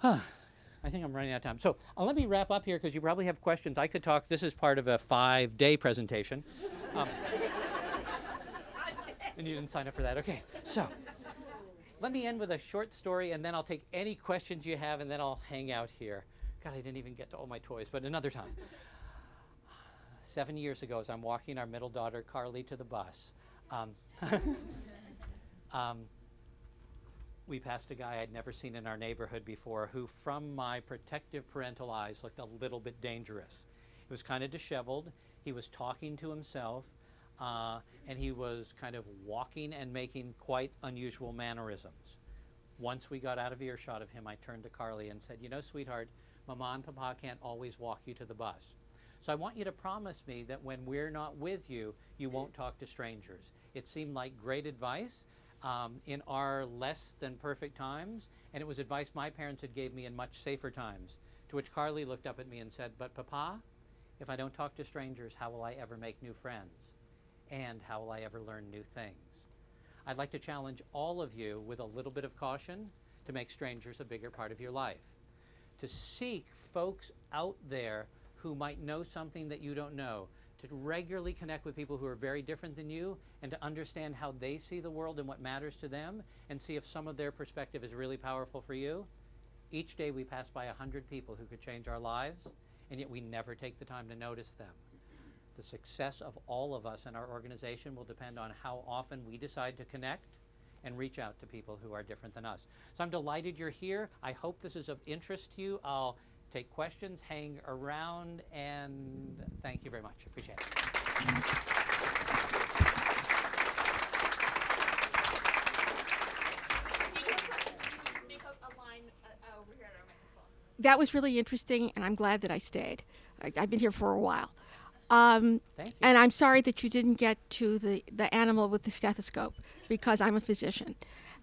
I think I'm running out of time. So let me wrap up here because you probably have questions. I could talk, this is part of a 5-day presentation. And you didn't sign up for that, okay. So let me end with a short story and then I'll take any questions you have and then I'll hang out here. God, I didn't even get to all my toys, but another time. 7 years ago, as I'm walking our middle daughter, Carly, to the bus, we passed a guy I'd never seen in our neighborhood before who, from my protective parental eyes, looked a little bit dangerous. He was kind of disheveled. He was talking to himself, and he was kind of walking and making quite unusual mannerisms. Once we got out of earshot of him, I turned to Carly and said, you know, sweetheart, Mama and Papa can't always walk you to the bus. So I want you to promise me that when we're not with you, you won't talk to strangers. It seemed like great advice in our less than perfect times, and it was advice my parents had gave me in much safer times, to which Carly looked up at me and said, but Papa, if I don't talk to strangers, how will I ever make new friends? And how will I ever learn new things? I'd like to challenge all of you with a little bit of caution to make strangers a bigger part of your life, to seek folks out there who might know something that you don't know, to regularly connect with people who are very different than you and to understand how they see the world and what matters to them and see if some of their perspective is really powerful for you. Each day we pass by 100 people who could change our lives, and yet we never take the time to notice them. The success of all of us in our organization will depend on how often we decide to connect and reach out to people who are different than us. So I'm delighted you're here. I hope this is of interest to you. I'll take questions, hang around, and thank you very much. Appreciate it. That was really interesting, and I'm glad that I stayed. I've been here for a while. And I'm sorry that you didn't get to the animal with the stethoscope, because I'm a physician.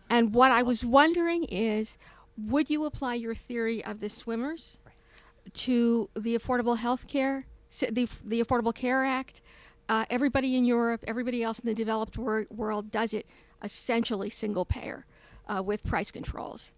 And what I was wondering is, would you apply your theory of the swimmers to the Affordable Health Care, the Affordable Care Act? Everybody in Europe, everybody else in the developed world does it essentially single payer with price controls.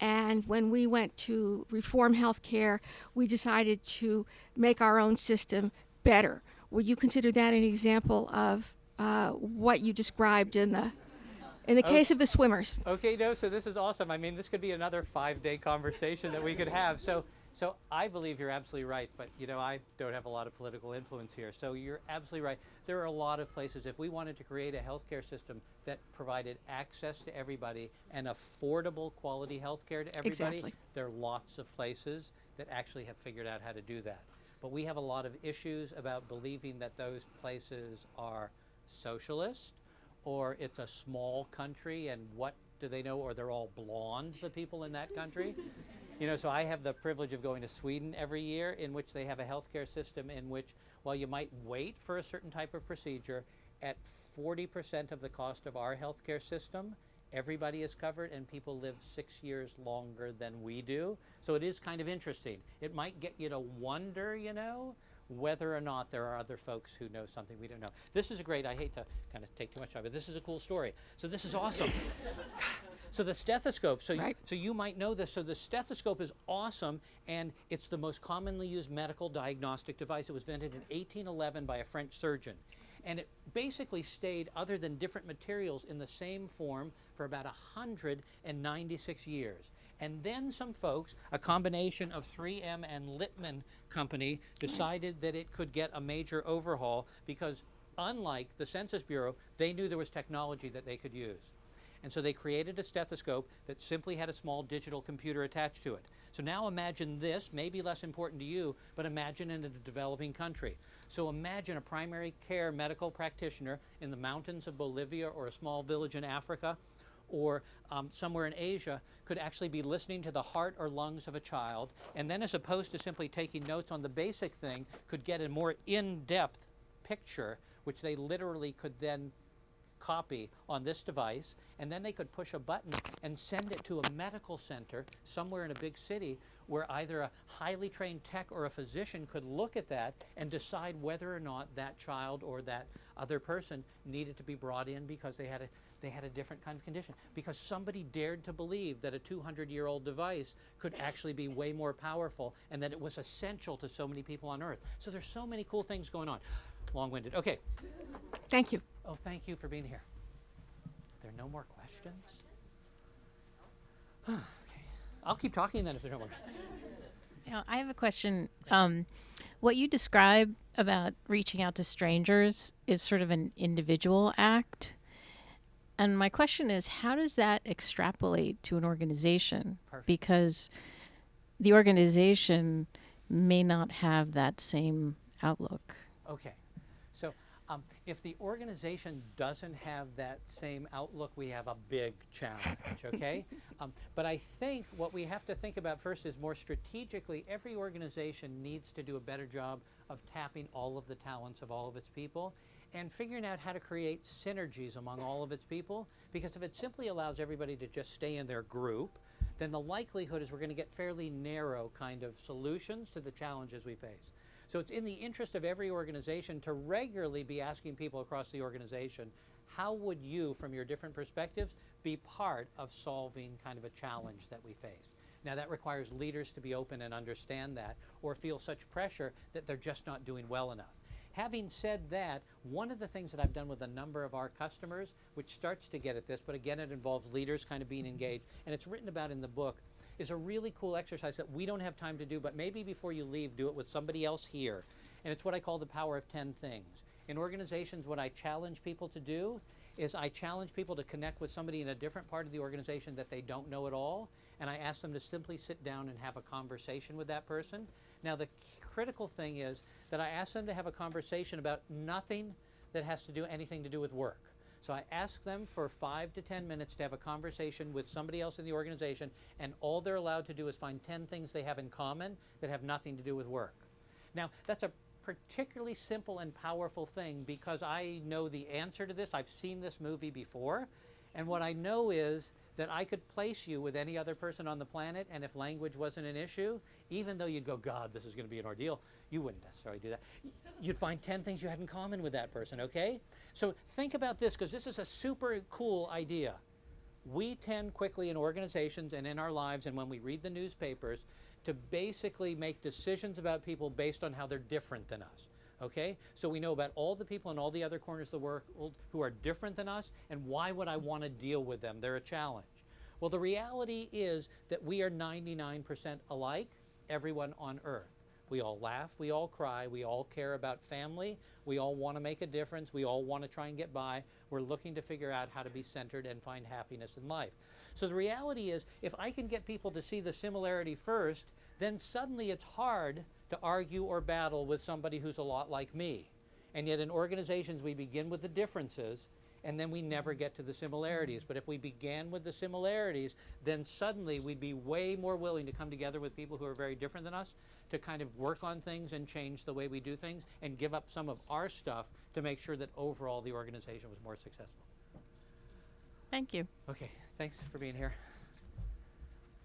And when we went to reform health care, we decided to make our own system better. Would you consider that an example of what you described in the case of the swimmers? Okay, no, so this is awesome. I mean, this could be another 5-day conversation that we could have. So So I believe you're absolutely right, but you know, I don't have a lot of political influence here. So you're absolutely right. There are a lot of places, if we wanted to create a healthcare system that provided access to everybody and affordable quality healthcare to everybody, Exactly. there are lots of places that actually have figured out how to do that. But we have a lot of issues about believing that those places are socialist, or it's a small country and what do they know, or they're all blonde, the people in that country. You know, so I have the privilege of going to Sweden every year, in which they have a healthcare system in which, while you might wait for a certain type of procedure, at 40% of the cost of our healthcare system, everybody is covered and people live 6 years longer than we do. So it is kind of interesting. It might get you to wonder, you know, whether or not there are other folks who know something we don't know. This is a great, I hate to kind of take too much time, but this is a cool story. So this is awesome. So the stethoscope, so, Right. so you might know this, so the stethoscope is awesome, and it's the most commonly used medical diagnostic device. It was invented in 1811 by a French surgeon. And it basically stayed, other than different materials, in the same form for about 196 years. And then some folks, a combination of 3M and Littman Company, decided that it could get a major overhaul because, unlike the Census Bureau, they knew there was technology that they could use. And so they created a stethoscope that simply had a small digital computer attached to it. So now imagine this, maybe less important to you, but imagine in a developing country. So imagine a primary care medical practitioner in the mountains of Bolivia or a small village in Africa or somewhere in Asia could actually be listening to the heart or lungs of a child, and then, as opposed to simply taking notes on the basic thing, could get a more in-depth picture, which they literally could then copy on this device, and then they could push a button and send it to a medical center somewhere in a big city where either a highly trained tech or a physician could look at that and decide whether or not that child or that other person needed to be brought in because they had a different kind of condition, because somebody dared to believe that a 200-year-old device could actually be way more powerful and that it was essential to so many people on Earth. So there's so many cool things going on. Long-winded. Okay. Thank you. Oh, thank you for being here. There are no more questions? Okay. I'll keep talking then if there are no more. Now, I have a question. What you describe about reaching out to strangers is sort of an individual act. And my question is, how does that extrapolate to an organization? Perfect. Because the organization may not have that same outlook. Okay. So if the organization doesn't have that same outlook, we have a big challenge, okay? But I think what we have to think about first is more strategically, every organization needs to do a better job of tapping all of the talents of all of its people and figuring out how to create synergies among all of its people, because if it simply allows everybody to just stay in their group, then the likelihood is we're going to get fairly narrow kind of solutions to the challenges we face. So it's in the interest of every organization to regularly be asking people across the organization, how would you, from your different perspectives, be part of solving kind of a challenge that we face? Now that requires leaders to be open and understand that, or feel such pressure that they're just not doing well enough. Having said that, one of the things that I've done with a number of our customers, which starts to get at this, but again it involves leaders kind of being engaged, and it's written about in the book, is a really cool exercise that we don't have time to do, but maybe before you leave, do it with somebody else here. And it's what I call the power of 10 things. In organizations, what I challenge people to do is I challenge people to connect with somebody in a different part of the organization that they don't know at all, and I ask them to simply sit down and have a conversation with that person. Now, the critical thing is that I ask them to have a conversation about nothing that has to do anything to do with work. So I ask them for 5 to 10 minutes to have a conversation with somebody else in the organization, and all they're allowed to do is find 10 things they have in common that have nothing to do with work. Now, that's a particularly simple and powerful thing because I know the answer to this. I've seen this movie before, and what I know is that I could place you with any other person on the planet, and if language wasn't an issue, even though you'd go, God, this is going to be an ordeal, you wouldn't necessarily do that. You'd find 10 things you had in common with that person, okay? So think about this, because this is a super cool idea. We tend quickly in organizations and in our lives and when we read the newspapers to basically make decisions about people based on how they're different than us. Okay? So we know about all the people in all the other corners of the world who are different than us, and why would I want to deal with them? They're a challenge. Well, the reality is that we are 99% alike, everyone on earth. We all laugh, we all cry, we all care about family, we all want to make a difference, we all want to try and get by. We're looking to figure out how to be centered and find happiness in life. So the reality is, if I can get people to see the similarity first, then suddenly it's hard to argue or battle with somebody who's a lot like me. And yet in organizations we begin with the differences, and then we never get to the similarities. But if we began with the similarities, then suddenly we'd be way more willing to come together with people who are very different than us to kind of work on things and change the way we do things and give up some of our stuff to make sure that overall the organization was more successful. Thank you. Okay, thanks for being here.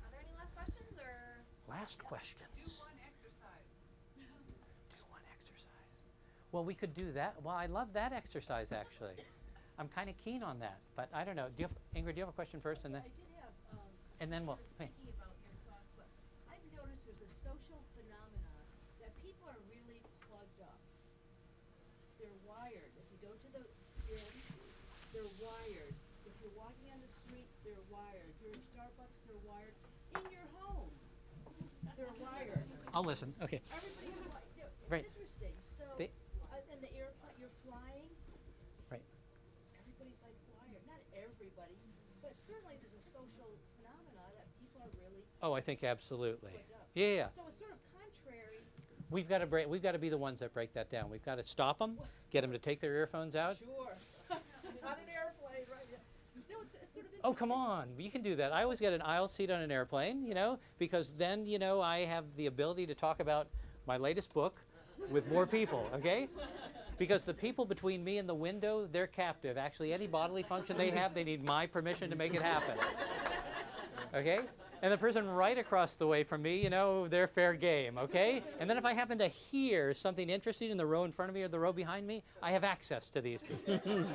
Are there any last questions or? Last questions. Do one exercise. Do one exercise. Well, we could do that. Well, I love that exercise, actually. I'm kind of keen on that, but I don't know. Ingrid, do you have a question first, and then? I did have. And then we'll. Hey. Thinking about your thoughts, but I've noticed there's a social phenomenon that people are really plugged up. They're wired. If you go to the gym, they're wired. If you're walking on the street, they're wired. You're in Starbucks, they're wired. In your home, they're wired. I'll listen. Okay. Everybody's wired. Right. It's interesting. So, They- in the airplane, you're flying. Right. Everybody's like wired. Not everybody, but certainly there's a social phenomenon that people are really Oh, I think absolutely. plugged up. Yeah. So it's sort of contrary. We've got to be the ones that break that down. We've got to stop them, get them to take their earphones out. Sure. On an airplane, right? Yeah. No, it's sort of Oh, come on. You can do that. I always get an aisle seat on an airplane, because then, I have the ability to talk about my latest book with more people, okay? Because the people between me and the window, they're captive. Actually, any bodily function they have, they need my permission to make it happen. Okay? And the person right across the way from me, they're fair game, okay? And then if I happen to hear something interesting in the row in front of me or the row behind me, I have access to these people.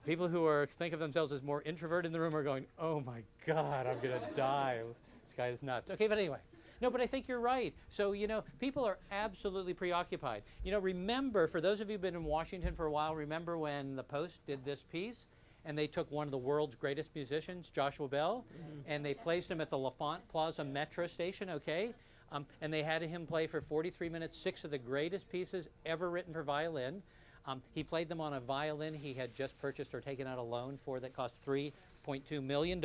People who think of themselves as more introverted in the room are going, oh my God, I'm going to die. This guy is nuts. Okay, but anyway. No, but I think you're right. So, people are absolutely preoccupied. Remember, for those of you who've been in Washington for a while, remember when the Post did this piece and they took one of the world's greatest musicians, Joshua Bell, and they placed him at the LaFont Plaza metro station, okay? And they had him play for 43 minutes 6 of the greatest pieces ever written for violin. He played them on a violin he had just purchased or taken out a loan for that cost $3.2 million.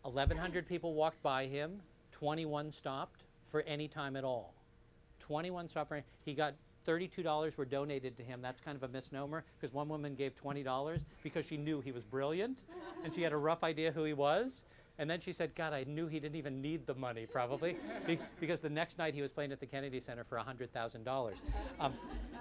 1,100 people walked by him, 21 stopped for any time at all. 21 stopped for he got $32 were donated to him. That's kind of a misnomer because one woman gave $20 because she knew he was brilliant and she had a rough idea who he was. And then she said, God, I knew he didn't even need the money probably because the next night he was playing at the Kennedy Center for $100,000.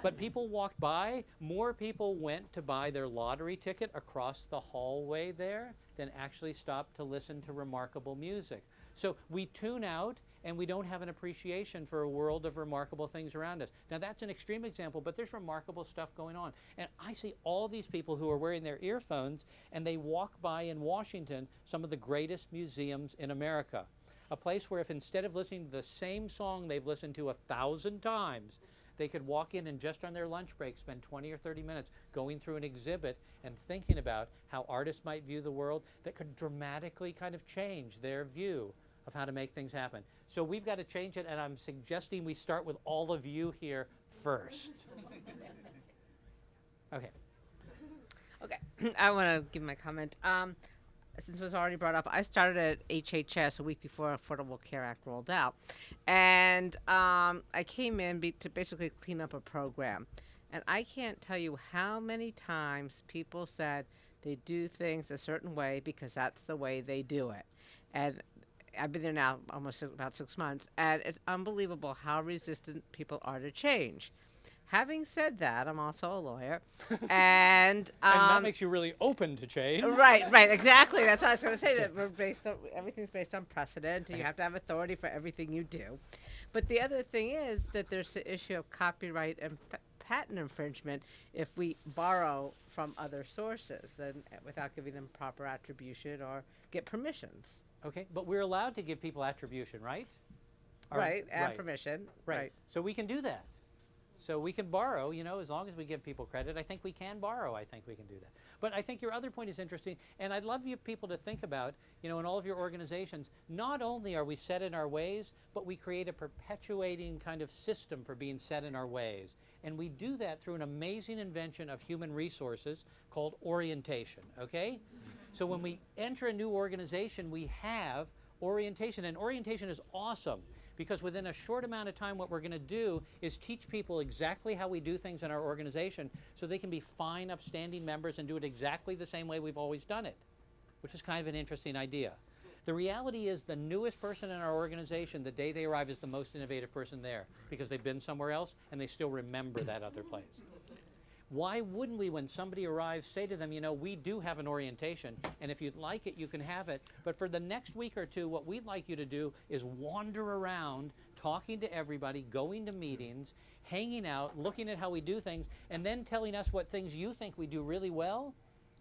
But people walked by. More people went to buy their lottery ticket across the hallway there than actually stopped to listen to remarkable music. So we tune out and we don't have an appreciation for a world of remarkable things around us. Now that's an extreme example, but there's remarkable stuff going on. And I see all these people who are wearing their earphones and they walk by in Washington some of the greatest museums in America. A place where if instead of listening to the same song they've listened to 1,000 times, they could walk in and just on their lunch break spend 20 or 30 minutes going through an exhibit and thinking about how artists might view the world that could dramatically kind of change their view of how to make things happen. So we've got to change it, and I'm suggesting we start with all of you here first. Okay. Okay, I want to give my comment. Since it was already brought up, I started at HHS a week before Affordable Care Act rolled out. And I came in to basically clean up a program. And I can't tell you how many times people said they do things a certain way because that's the way they do it. And I've been there now almost about 6 months, and it's unbelievable how resistant people are to change. Having said that, I'm also a lawyer, and that makes you really open to change. Right, exactly. That's what I was going to say. That everything's based on precedent, and you have to have authority for everything you do. But the other thing is that there's the issue of copyright and patent infringement if we borrow from other sources, then without giving them proper attribution or get permissions. Okay, but we're allowed to give people attribution, right? Right, and permission. Right. So we can do that. So we can borrow, as long as we give people credit. I think we can borrow. I think we can do that. But I think your other point is interesting, and I'd love you people to think about, in all of your organizations, not only are we set in our ways, but we create a perpetuating kind of system for being set in our ways. And we do that through an amazing invention of human resources called orientation, okay? So when we enter a new organization, we have orientation, and orientation is awesome. Because within a short amount of time, what we're going to do is teach people exactly how we do things in our organization so they can be fine, upstanding members and do it exactly the same way we've always done it, which is kind of an interesting idea. The reality is the newest person in our organization, the day they arrive, is the most innovative person there because they've been somewhere else and they still remember that other place. Why wouldn't we, when somebody arrives, say to them, we do have an orientation, and if you'd like it, you can have it. But for the next week or two, what we'd like you to do is wander around, talking to everybody, going to meetings, hanging out, looking at how we do things, and then telling us what things you think we do really well,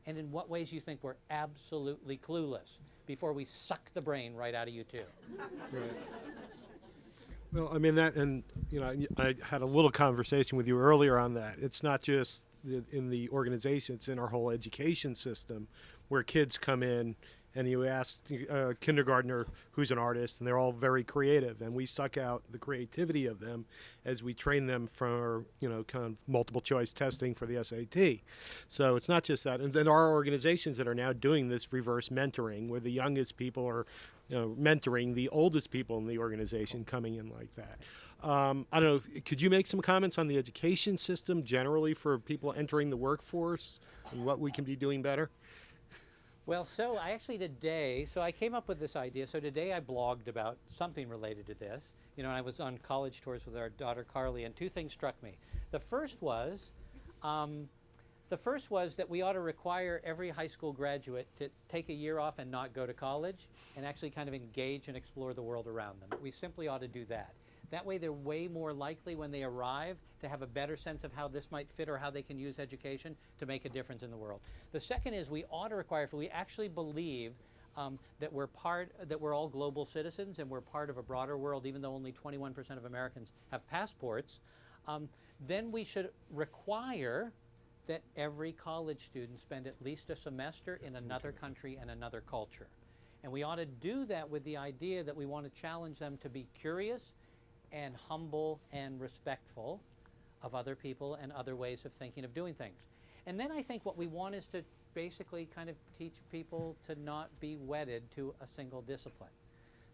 and in what ways you think we're absolutely clueless, before we suck the brain right out of you too. Right. Well, I mean that, and I had a little conversation with you earlier on that. It's not just in the organization; it's in our whole education system, where kids come in and you ask a kindergartner who's an artist, and they're all very creative, and we suck out the creativity of them as we train them for kind of multiple choice testing for the SAT. So it's not just that, and then our organizations that are now doing this reverse mentoring, where the youngest people are mentoring the oldest people in the organization, coming in like that. I don't know, could you make some comments on the education system generally for people entering the workforce and what we can be doing better? Well, so I actually today, I came up with this idea. So today I blogged about something related to this, and I was on college tours with our daughter Carly, and two things struck me. The first was that we ought to require every high school graduate to take a year off and not go to college and actually kind of engage and explore the world around them. We simply ought to do that. That way they're way more likely when they arrive to have a better sense of how this might fit or how they can use education to make a difference in the world. The second is we ought to require, if we actually believe that we're all global citizens and we're part of a broader world, even though only 21% of Americans have passports, then we should require that every college student spend at least a semester in another country and another culture. And we ought to do that with the idea that we want to challenge them to be curious and humble and respectful of other people and other ways of thinking of doing things. And then I think what we want is to basically kind of teach people to not be wedded to a single discipline.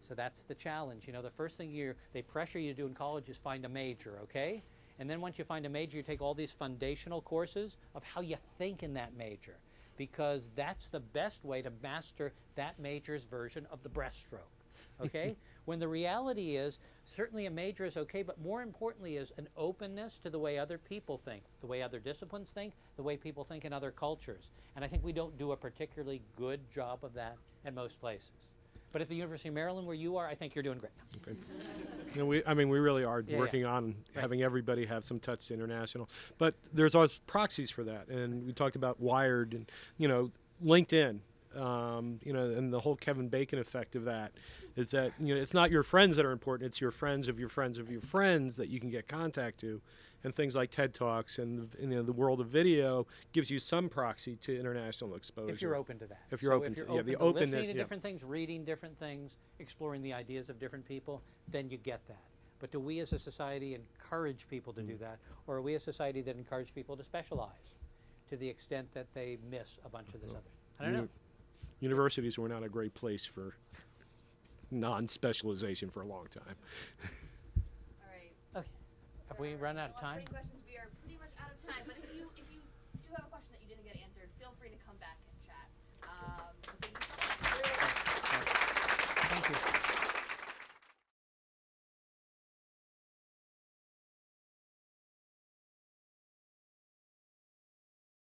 So that's the challenge. The first thing they pressure you to do in college is find a major, okay? And then once you find a major, you take all these foundational courses of how you think in that major, because that's the best way to master that major's version of the breaststroke, okay? When the reality is, certainly a major is okay, but more importantly is an openness to the way other people think, the way other disciplines think, the way people think in other cultures. And I think we don't do a particularly good job of that at most places. But at the University of Maryland, where you are, I think you're doing great. Okay. We really are working on having everybody have some touch to international. But there's always proxies for that. And we talked about Wired and, LinkedIn. And the whole Kevin Bacon effect of that is that, it's not your friends that are important, it's your friends of your friends of your friends that you can get contact to. And things like TED Talks and the world of video gives you some proxy to international exposure. If you're open to that. If you're open to the openness, listening to yeah. different things, reading different things, exploring the ideas of different people, then you get that. But do we as a society encourage people to do that? Or are we a society that encourage people to specialize to the extent that they miss a bunch of this other? I don't know. Universities were not a great place for non-specialization for a long time. All right. Okay. Have we run out of All time? three questions we are